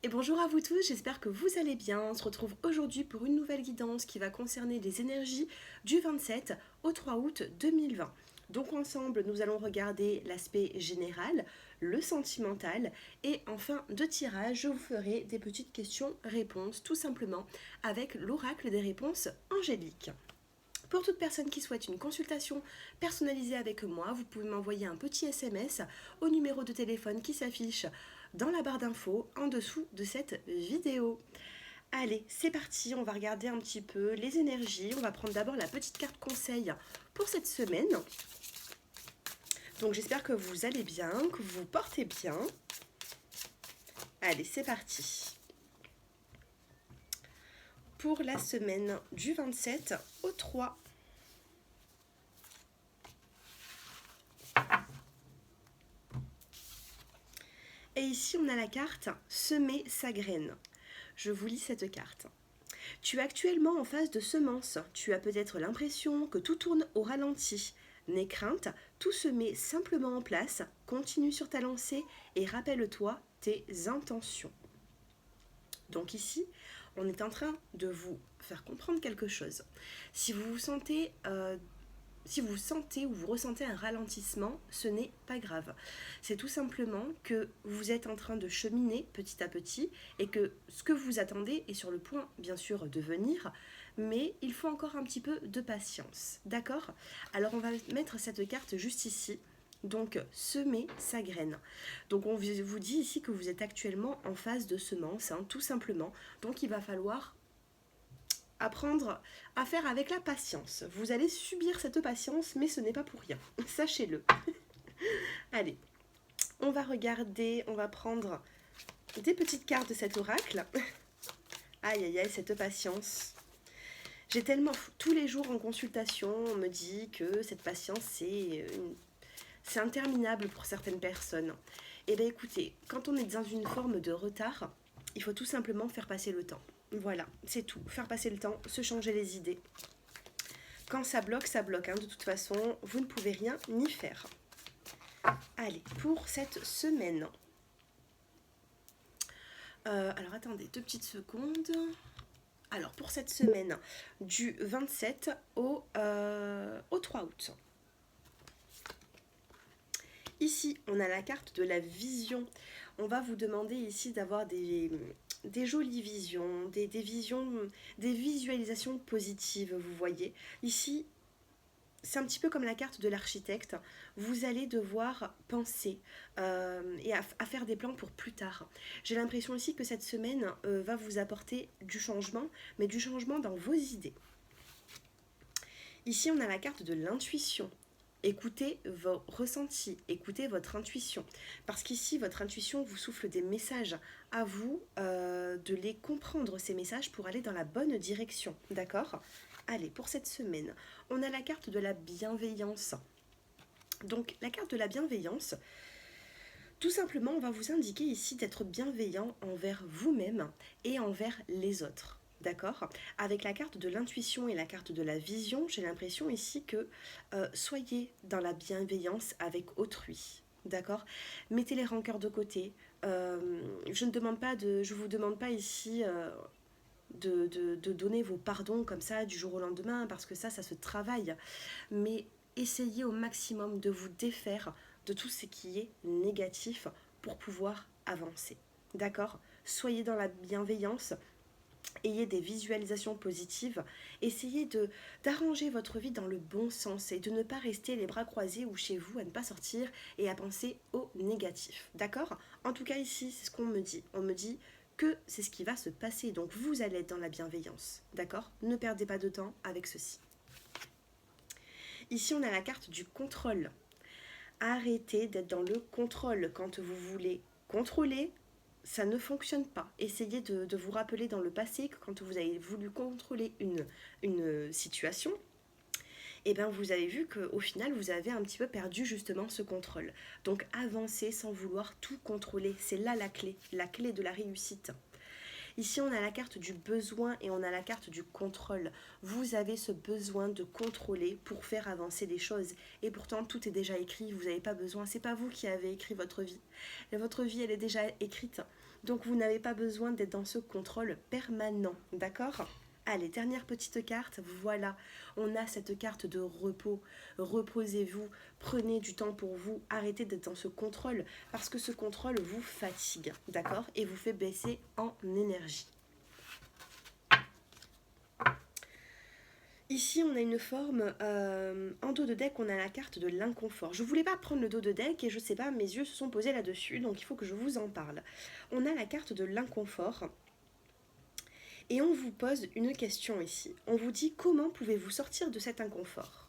Et bonjour à vous tous, j'espère que vous allez bien. On se retrouve aujourd'hui pour une nouvelle guidance qui va concerner les énergies du 27 au 3 août 2020. Donc ensemble, nous allons regarder l'aspect général, le sentimental et en fin de tirage, je vous ferai des petites questions-réponses tout simplement avec l'oracle des réponses angéliques. Pour toute personne qui souhaite une consultation personnalisée avec moi, vous pouvez m'envoyer un petit SMS au numéro de téléphone qui s'affiche dans la barre d'infos en dessous de cette vidéo. Allez, c'est parti, on va regarder un petit peu les énergies. On va prendre d'abord la petite carte conseil pour cette semaine. Donc j'espère que vous allez bien, que vous vous portez bien. Allez, c'est parti. Pour la semaine du 27 au 3. Et ici, on a la carte « Semer sa graine ». Je vous lis cette carte. Tu es actuellement en phase de semence. Tu as peut-être l'impression que tout tourne au ralenti. N'aie crainte, tout se met simplement en place. Continue sur ta lancée et rappelle-toi tes intentions. Donc ici, on est en train de vous faire comprendre quelque chose. Si vous vous sentez ou vous ressentez un ralentissement, ce n'est pas grave. C'est tout simplement que vous êtes en train de cheminer petit à petit et que ce que vous attendez est sur le point, bien sûr, de venir, mais il faut encore un petit peu de patience. D'accord ? Alors, on va mettre cette carte juste ici. Donc, semer sa graine. Donc, on vous dit ici que vous êtes actuellement en phase de semence, hein, tout simplement. Donc, il va falloir apprendre à faire avec la patience. Vous allez subir cette patience, mais ce n'est pas pour rien. Sachez-le. Allez, on va regarder, on va prendre des petites cartes de cet oracle. Aïe, aïe, aïe, cette patience. J'ai tellement, tous les jours en consultation, on me dit que cette patience, c'est interminable pour certaines personnes. Eh bien écoutez, quand on est dans une forme de retard, il faut tout simplement faire passer le temps. Voilà, c'est tout. Faire passer le temps, se changer les idées. Quand ça bloque, ça bloque. Hein. De toute façon, vous ne pouvez rien ni faire. Allez, pour cette semaine. Alors attendez, 2 petites secondes. Alors pour cette semaine, du 27 au 3 août. Ici, on a la carte de la vision. On va vous demander ici d'avoir des jolies visions, des visions, des visualisations positives, vous voyez. Ici, c'est un petit peu comme la carte de l'architecte. Vous allez devoir penser et à faire des plans pour plus tard. J'ai l'impression aussi que cette semaine va vous apporter du changement, mais du changement dans vos idées. Ici, on a la carte de l'intuition. Écoutez vos ressentis, écoutez votre intuition. Parce qu'ici, votre intuition vous souffle des messages. À vous de les comprendre, ces messages, pour aller dans la bonne direction. D'accord ? Allez, pour cette semaine, on a la carte de la bienveillance. Donc, la carte de la bienveillance, tout simplement, on va vous indiquer ici d'être bienveillant envers vous-même et envers les autres. D'accord ? Avec la carte de l'intuition et la carte de la vision, j'ai l'impression ici que soyez dans la bienveillance avec autrui. D'accord ? Mettez les rancœurs de côté. Je vous demande pas ici de donner vos pardons comme ça du jour au lendemain, parce que ça se travaille. Mais essayez au maximum de vous défaire de tout ce qui est négatif pour pouvoir avancer. D'accord ? Soyez dans la bienveillance. Ayez des visualisations positives, essayez d'arranger votre vie dans le bon sens et de ne pas rester les bras croisés ou chez vous à ne pas sortir et à penser au négatif. D'accord ? En tout cas ici, c'est ce qu'on me dit. On me dit que c'est ce qui va se passer, donc vous allez être dans la bienveillance. D'accord ? Ne perdez pas de temps avec ceci. Ici, on a la carte du contrôle. Arrêtez d'être dans le contrôle quand vous voulez contrôler. Ça ne fonctionne pas. Essayez de vous rappeler dans le passé que quand vous avez voulu contrôler une situation, et bien vous avez vu qu'au final, vous avez un petit peu perdu justement ce contrôle. Donc avancez sans vouloir tout contrôler. C'est là la clé de la réussite. Ici, on a la carte du besoin et on a la carte du contrôle. Vous avez ce besoin de contrôler pour faire avancer les choses. Et pourtant, tout est déjà écrit. Vous n'avez pas besoin. C'est pas vous qui avez écrit votre vie. Et votre vie, elle est déjà écrite. Donc vous n'avez pas besoin d'être dans ce contrôle permanent, d'accord? Allez, dernière petite carte, voilà, on a cette carte de repos. Reposez-vous, prenez du temps pour vous, arrêtez d'être dans ce contrôle, parce que ce contrôle vous fatigue, d'accord? Et vous fait baisser en énergie. Ici, on a une forme, en dos de deck, on a la carte de l'inconfort. Je ne voulais pas prendre le dos de deck et je sais pas, mes yeux se sont posés là-dessus, donc il faut que je vous en parle. On a la carte de l'inconfort et on vous pose une question ici. On vous dit comment pouvez-vous sortir de cet inconfort?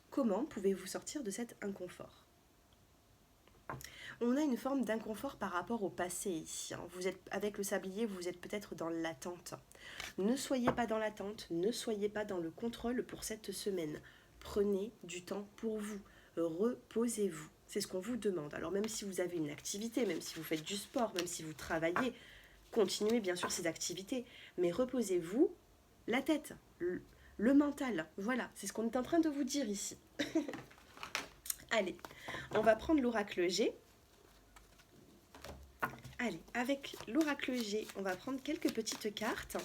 Comment pouvez-vous sortir de cet inconfort? On a une forme d'inconfort par rapport au passé ici. Vous êtes avec le sablier, vous êtes peut-être dans l'attente. Ne soyez pas dans l'attente, ne soyez pas dans le contrôle pour cette semaine. Prenez du temps pour vous, reposez-vous. C'est ce qu'on vous demande. Alors même si vous avez une activité, même si vous faites du sport, même si vous travaillez, continuez bien sûr ces activités, mais reposez-vous la tête, le mental. Voilà, c'est ce qu'on est en train de vous dire ici. Allez, on va prendre l'oracle G. Allez, avec l'oracle G, on va prendre quelques petites cartes.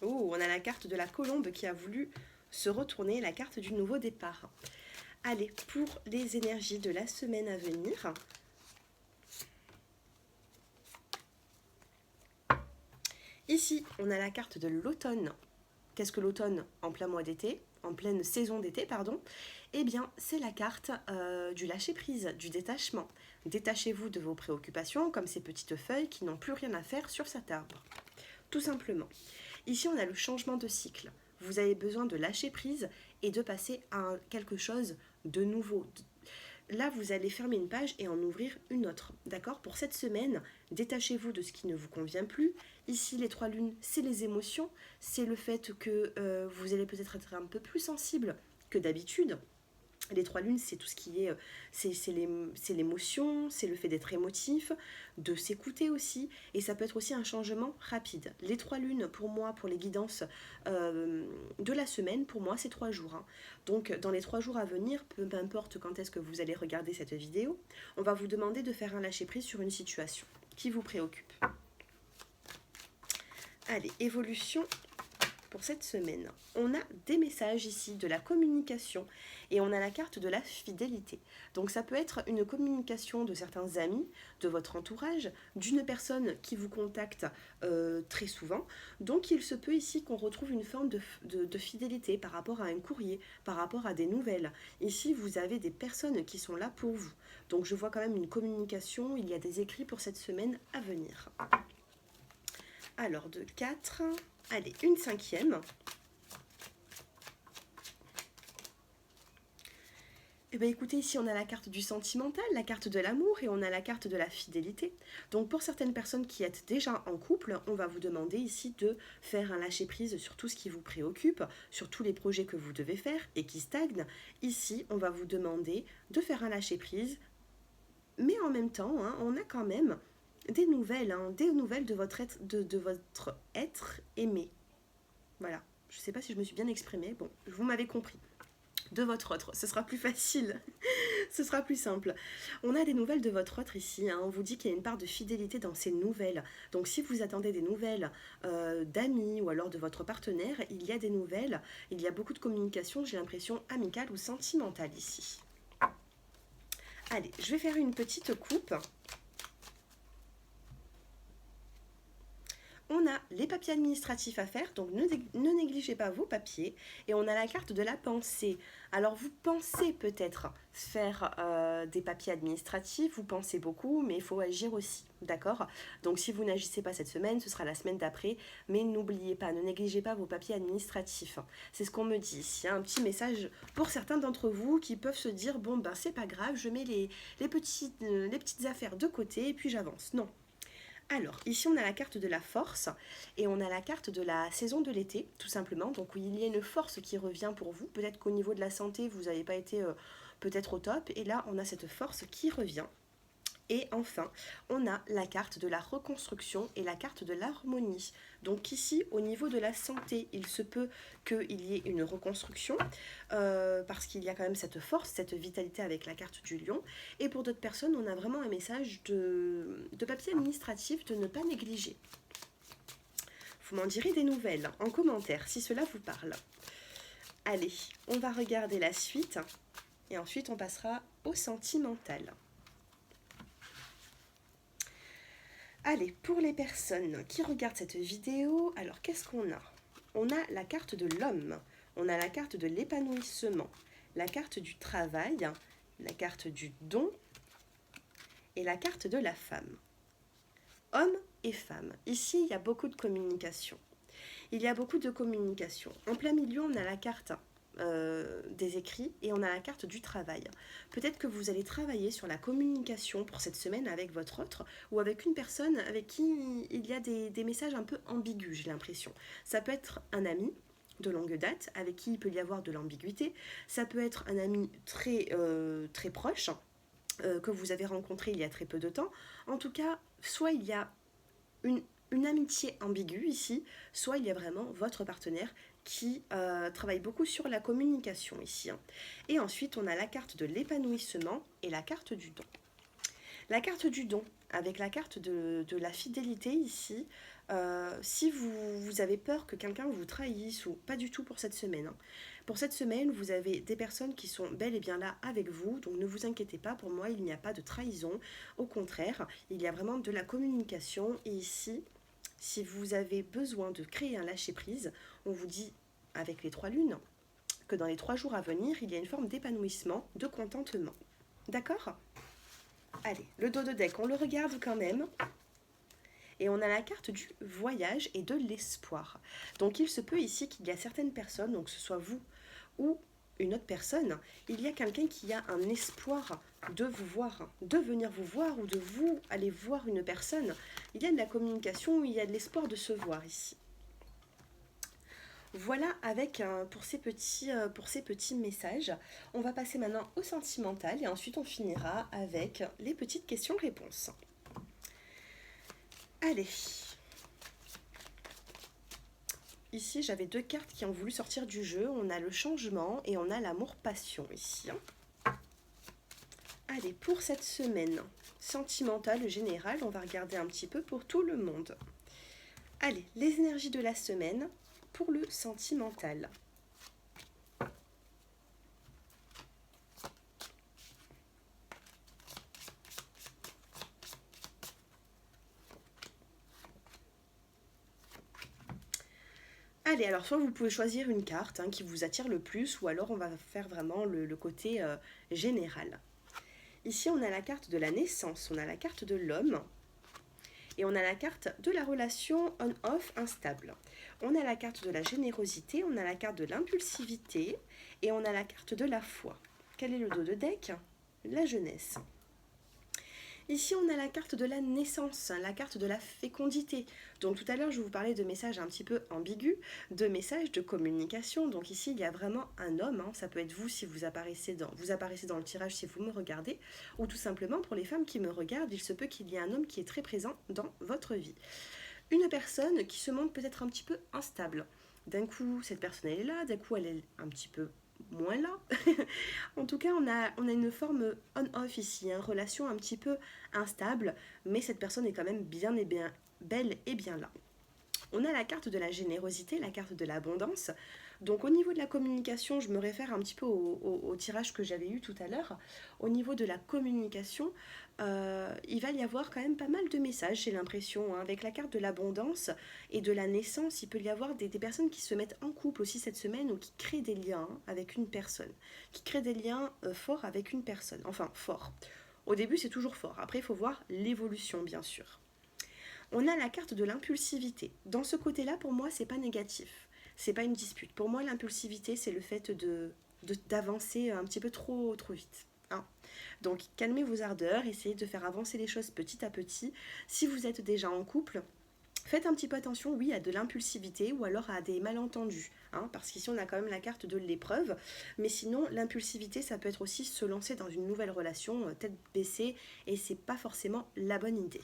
Oh, on a la carte de la colombe qui a voulu se retourner, la carte du nouveau départ. Allez, pour les énergies de la semaine à venir. Ici, on a la carte de l'automne. Qu'est-ce que l'automne en plein mois d'été, en pleine saison d'été, pardon? Eh bien, c'est la carte du lâcher-prise, du détachement. Détachez-vous de vos préoccupations, comme ces petites feuilles qui n'ont plus rien à faire sur cet arbre. Tout simplement. Ici, on a le changement de cycle. Vous avez besoin de lâcher prise et de passer à quelque chose de nouveau. Là, vous allez fermer une page et en ouvrir une autre. D'accord? Pour cette semaine, détachez-vous de ce qui ne vous convient plus. Ici, les 3 lunes, c'est les émotions. C'est le fait que vous allez peut-être être un peu plus sensible que d'habitude. Les 3 lunes, c'est tout ce qui est, c'est l'émotion, c'est le fait d'être émotif, de s'écouter aussi, et ça peut être aussi un changement rapide. Les 3 lunes, pour moi, pour les guidances de la semaine, pour moi, c'est 3 jours. Hein. Donc, dans les 3 jours à venir, peu importe quand est-ce que vous allez regarder cette vidéo, on va vous demander de faire un lâcher-prise sur une situation qui vous préoccupe. Allez, évolution pour cette semaine. On a des messages ici, de la communication, et on a la carte de la fidélité. Donc ça peut être une communication de certains amis, de votre entourage, d'une personne qui vous contacte très souvent. Donc il se peut ici qu'on retrouve une forme de fidélité par rapport à un courrier, par rapport à des nouvelles. Ici, vous avez des personnes qui sont là pour vous. Donc je vois quand même une communication, il y a des écrits pour cette semaine à venir. Alors de 4... Allez, une 5e. Eh bien écoutez, ici on a la carte du sentimental, la carte de l'amour et on a la carte de la fidélité. Donc pour certaines personnes qui êtes déjà en couple, on va vous demander ici de faire un lâcher-prise sur tout ce qui vous préoccupe, sur tous les projets que vous devez faire et qui stagnent. Ici, on va vous demander de faire un lâcher-prise, mais en même temps, hein, on a quand même des nouvelles de votre être aimé. Voilà, je ne sais pas si je me suis bien exprimée, bon, vous m'avez compris. De votre autre, ce sera plus facile, ce sera plus simple. On a des nouvelles de votre autre ici, hein. On vous dit qu'il y a une part de fidélité dans ces nouvelles. Donc si vous attendez des nouvelles d'amis ou alors de votre partenaire, il y a des nouvelles, il y a beaucoup de communication, j'ai l'impression amicale ou sentimentale ici. Allez, je vais faire une petite coupe. On a les papiers administratifs à faire, donc ne négligez pas vos papiers. Et on a la carte de la pensée. Alors vous pensez peut-être faire des papiers administratifs, vous pensez beaucoup, mais il faut agir aussi, d'accord? Donc si vous n'agissez pas cette semaine, ce sera la semaine d'après. Mais n'oubliez pas, ne négligez pas vos papiers administratifs. C'est ce qu'on me dit. Il y a un petit message pour certains d'entre vous qui peuvent se dire, bon ben c'est pas grave, je mets les petites affaires de côté et puis j'avance. Non. Alors, ici on a la carte de la force et on a la carte de la saison de l'été, tout simplement. Donc il y a une force qui revient pour vous. Peut-être qu'au niveau de la santé, vous n'avez pas été peut-être au top. Et là, on a cette force qui revient. Et enfin, on a la carte de la reconstruction et la carte de l'harmonie. Donc ici, au niveau de la santé, il se peut qu'il y ait une reconstruction, parce qu'il y a quand même cette force, cette vitalité avec la carte du lion. Et pour d'autres personnes, on a vraiment un message de papier administratif de ne pas négliger. Vous m'en direz des nouvelles en commentaire si cela vous parle. Allez, on va regarder la suite et ensuite on passera au sentimental. Allez, pour les personnes qui regardent cette vidéo, alors qu'est-ce qu'on a? On a la carte de l'homme, on a la carte de l'épanouissement, la carte du travail, la carte du don et la carte de la femme. Homme et femme. Ici, il y a beaucoup de communication. Il y a beaucoup de communication. En plein milieu, on a la carte des écrits et on a la carte du travail. Peut-être que vous allez travailler sur la communication pour cette semaine avec votre autre ou avec une personne avec qui il y a des messages un peu ambigus, j'ai l'impression. Ça peut être un ami de longue date avec qui il peut y avoir de l'ambiguïté. Ça peut être un ami très proche que vous avez rencontré il y a très peu de temps. En tout cas, soit il y a une amitié ambiguë ici, soit il y a vraiment votre partenaire qui travaille beaucoup sur la communication ici. Et ensuite, on a la carte de l'épanouissement et la carte du don. La carte du don, avec la carte de la fidélité ici, si vous avez peur que quelqu'un vous trahisse, ou pas du tout pour cette semaine. Pour cette semaine, vous avez des personnes qui sont bel et bien là avec vous, donc ne vous inquiétez pas, pour moi, il n'y a pas de trahison. Au contraire, il y a vraiment de la communication. Et ici, si vous avez besoin de créer un lâcher-prise, on vous dit, avec les 3 lunes, que dans les 3 jours à venir, il y a une forme d'épanouissement, de contentement. D'accord ? Allez, le dos de deck, on le regarde quand même. Et on a la carte du voyage et de l'espoir. Donc il se peut ici qu'il y a certaines personnes, donc que ce soit vous ou une autre personne, il y a quelqu'un qui a un espoir de vous voir, de venir vous voir ou de vous aller voir une personne. Il y a de la communication, il y a de l'espoir de se voir ici. Voilà avec pour ces petits messages. On va passer maintenant au sentimental et ensuite on finira avec les petites questions-réponses. Allez. Ici, j'avais 2 cartes qui ont voulu sortir du jeu. On a le changement et on a l'amour-passion ici. Allez, pour cette semaine sentimentale générale, on va regarder un petit peu pour tout le monde. Allez, les énergies de la semaine pour le sentimental. Allez, alors soit vous pouvez choisir une carte qui vous attire le plus, ou alors on va faire vraiment le côté général. Ici, on a la carte de la naissance, on a la carte de l'homme, et on a la carte de la relation on-off instable. On a la carte de la générosité, on a la carte de l'impulsivité, et on a la carte de la foi. Quel est le dos de deck? La jeunesse. Ici, on a la carte de la naissance, la carte de la fécondité. Donc tout à l'heure, je vous parlais de messages un petit peu ambigus, de messages de communication. Donc ici, il y a vraiment un homme. Ça peut être vous si vous apparaissez dans le tirage si vous me regardez. Ou tout simplement, pour les femmes qui me regardent, il se peut qu'il y ait un homme qui est très présent dans votre vie. Une personne qui se montre peut-être un petit peu instable. D'un coup, cette personne elle est là, d'un coup, elle est un petit peu moins là. En tout cas, on a une forme on-off ici, relation un petit peu instable, mais cette personne est quand même bien et bien belle et bien là. On a la carte de la générosité, la carte de l'abondance. Donc au niveau de la communication, je me réfère un petit peu au tirage que j'avais eu tout à l'heure. Au niveau de la communication, il va y avoir quand même pas mal de messages, j'ai l'impression. Avec la carte de l'abondance et de la naissance, il peut y avoir des personnes qui se mettent en couple aussi cette semaine ou qui créent des liens avec une personne. Qui créent des liens forts avec une personne. Enfin, forts. Au début, c'est toujours fort. Après, il faut voir l'évolution, bien sûr. On a la carte de l'impulsivité. Dans ce côté-là, pour moi, c'est pas négatif. C'est pas une dispute. Pour moi, l'impulsivité, c'est le fait d'avancer un petit peu trop vite. Donc, calmez vos ardeurs, essayez de faire avancer les choses petit à petit. Si vous êtes déjà en couple, Faites un petit peu attention, oui, à de l'impulsivité ou alors à des malentendus, hein, parce qu'ici on a quand même la carte de l'épreuve, mais sinon l'impulsivité ça peut être aussi se lancer dans une nouvelle relation tête baissée et c'est pas forcément la bonne idée.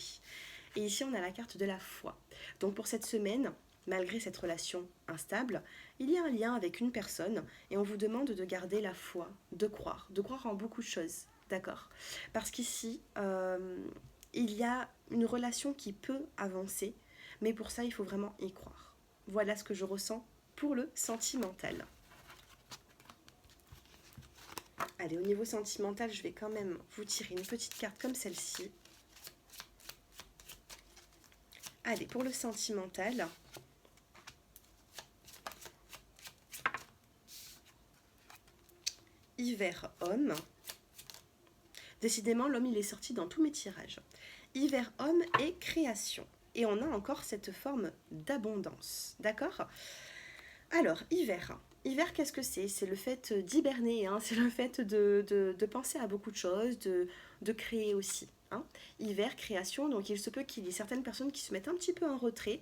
Et ici on a la carte de la foi. Donc pour cette semaine, malgré cette relation instable, il y a un lien avec une personne et on vous demande de garder la foi, de croire en beaucoup de choses, d'accord? Parce qu'ici, il y a une relation qui peut avancer, mais pour ça, il faut vraiment y croire. Voilà ce que je ressens pour le sentimental. Allez, au niveau sentimental, je vais quand même vous tirer une petite carte comme celle-ci. Allez, pour le sentimental, hiver homme. Décidément, l'homme, il est sorti dans tous mes tirages. Hiver homme et création. Et on a encore cette forme d'abondance. D'accord? Alors, hiver. Hiver, qu'est-ce que c'est? C'est le fait d'hiberner, hein, c'est le fait de penser à beaucoup de choses, de créer aussi. Hein. Hiver, création, donc il se peut qu'il y ait certaines personnes qui se mettent un petit peu en retrait,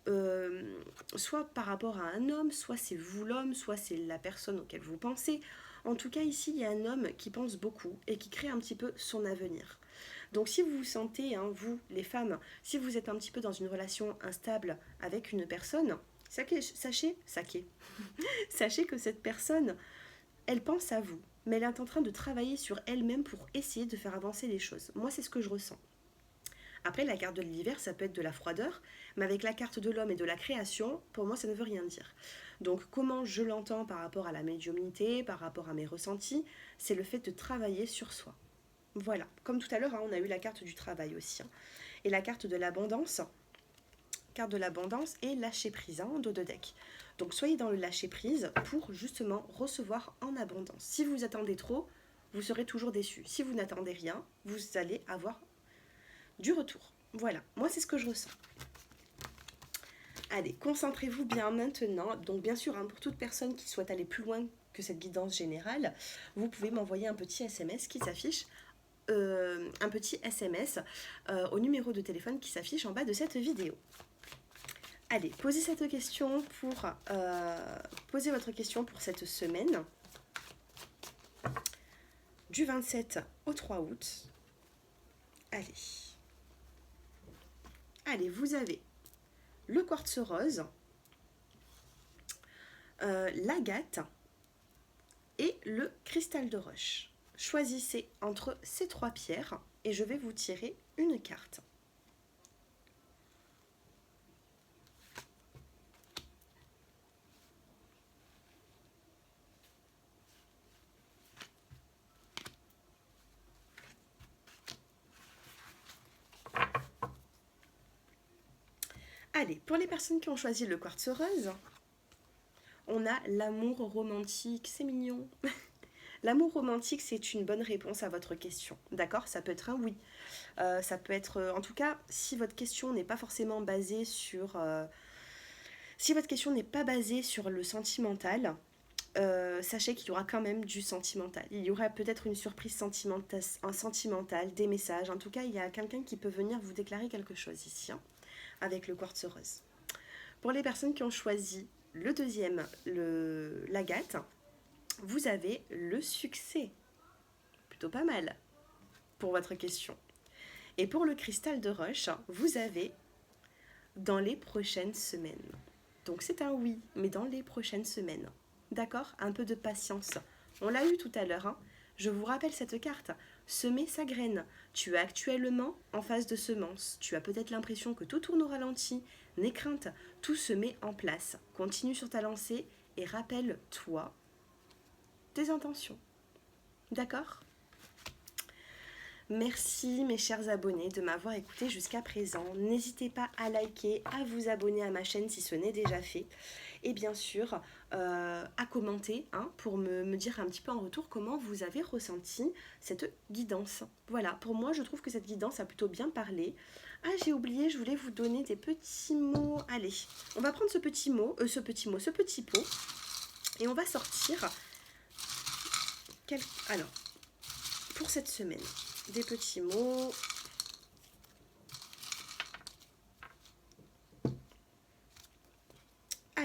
euh, soit par rapport à un homme, soit c'est vous l'homme, soit c'est la personne auquel vous pensez. En tout cas, ici, il y a un homme qui pense beaucoup et qui crée un petit peu son avenir. Donc si vous vous sentez, hein, vous, les femmes, si vous êtes un petit peu dans une relation instable avec une personne, sachez que cette personne, elle pense à vous, mais elle est en train de travailler sur elle-même pour essayer de faire avancer les choses. Moi, c'est ce que je ressens. Après, la carte de l'hiver, ça peut être de la froideur, mais avec la carte de l'homme et de la création, pour moi, ça ne veut rien dire. Donc, comment je l'entends par rapport à la médiumnité, par rapport à mes ressentis, c'est le fait de travailler sur soi. Voilà, comme tout à l'heure, hein, on a eu la carte du travail aussi. Hein. Et la carte de l'abondance, et lâcher prise, hein, en dos de deck. Donc soyez dans le lâcher prise pour justement recevoir en abondance. Si vous attendez trop, vous serez toujours déçu. Si vous n'attendez rien, vous allez avoir du retour. Voilà, moi c'est ce que je ressens. Allez, concentrez-vous bien maintenant. Donc bien sûr, hein, pour toute personne qui souhaite aller plus loin que cette guidance générale, vous pouvez m'envoyer un petit SMS qui s'affiche au numéro de téléphone qui s'affiche en bas de cette vidéo. Allez, posez votre question pour cette semaine du 27 au 3 août. Allez, vous avez le quartz rose, l'agate et le cristal de roche. Choisissez entre ces trois pierres et je vais vous tirer une carte. Allez, pour les personnes qui ont choisi le quartz rose, on a l'amour romantique, c'est mignon. L'amour romantique, c'est une bonne réponse à votre question. D'accord? Ça peut être un oui. Ça peut être, en tout cas, si votre question n'est pas forcément basée sur... si votre question n'est pas basée sur le sentimental, sachez qu'il y aura quand même du sentimental. Il y aura peut-être une surprise sentimentale, des messages. En tout cas, il y a quelqu'un qui peut venir vous déclarer quelque chose ici, hein, avec le quartz rose. Pour les personnes qui ont choisi le deuxième, l'agate, vous avez le succès. Plutôt pas mal pour votre question. Et pour le cristal de roche, vous avez dans les prochaines semaines. Donc c'est un oui, mais dans les prochaines semaines. D'accord? Un peu de patience. On l'a eu tout à l'heure. Hein. Je vous rappelle cette carte. Semer sa graine. Tu es actuellement en phase de semence. Tu as peut-être l'impression que tout tourne au ralenti. N'aie crainte, tout se met en place. Continue sur ta lancée et rappelle-toi tes intentions. D'accord? Merci mes chers abonnés de m'avoir écouté jusqu'à présent. N'hésitez pas à liker, à vous abonner à ma chaîne si ce n'est déjà fait. Et bien sûr, à commenter, hein, pour me dire un petit peu en retour comment vous avez ressenti cette guidance. Voilà, pour moi, je trouve que cette guidance a plutôt bien parlé. Ah, j'ai oublié, je voulais vous donner des petits mots. Allez, on va prendre ce petit pot, et on va sortir... Alors, pour cette semaine, des petits mots.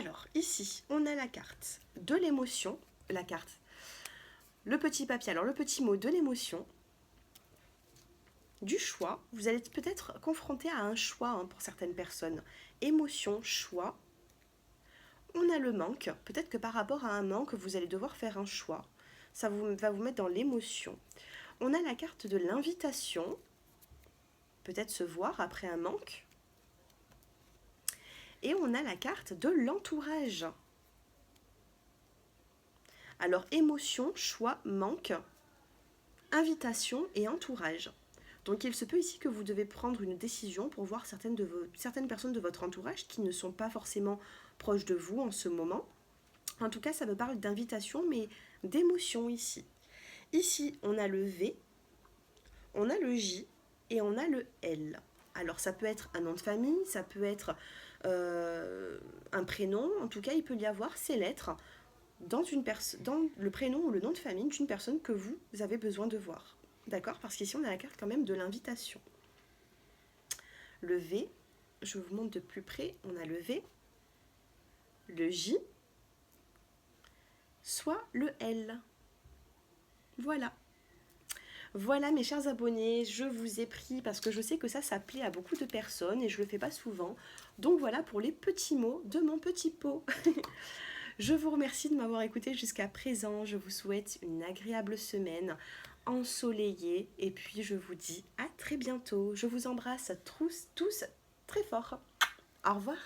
Alors, ici, on a la carte de l'émotion, la carte, le petit papier, alors le petit mot de l'émotion, du choix. Vous allez peut-être confronté à un choix hein, pour certaines personnes. Émotion, choix. On a le manque. Peut-être que par rapport à un manque, vous allez devoir faire un choix. Ça va vous mettre dans l'émotion. On a la carte de l'invitation. Peut-être se voir après un manque. Et on a la carte de l'entourage. Alors émotion, choix, manque, invitation et entourage. Donc il se peut ici que vous devez prendre une décision pour voir certaines personnes de votre entourage qui ne sont pas forcément proches de vous en ce moment. En tout cas, ça me parle d'invitation, mais d'émotion ici. Ici, on a le V, on a le J et on a le L. Alors ça peut être un nom de famille, ça peut être un prénom, en tout cas il peut y avoir ces lettres dans le prénom ou le nom de famille d'une personne que vous avez besoin de voir. D'accord? Parce qu'ici on a la carte quand même de l'invitation. Le V, je vous montre de plus près, on a le V, le J, soit le L. Voilà. Voilà mes chers abonnés, je vous ai pris parce que je sais que ça plaît à beaucoup de personnes et je le fais pas souvent. Donc voilà pour les petits mots de mon petit pot. Je vous remercie de m'avoir écouté jusqu'à présent. Je vous souhaite une agréable semaine ensoleillée et puis je vous dis à très bientôt. Je vous embrasse tous très fort. Au revoir.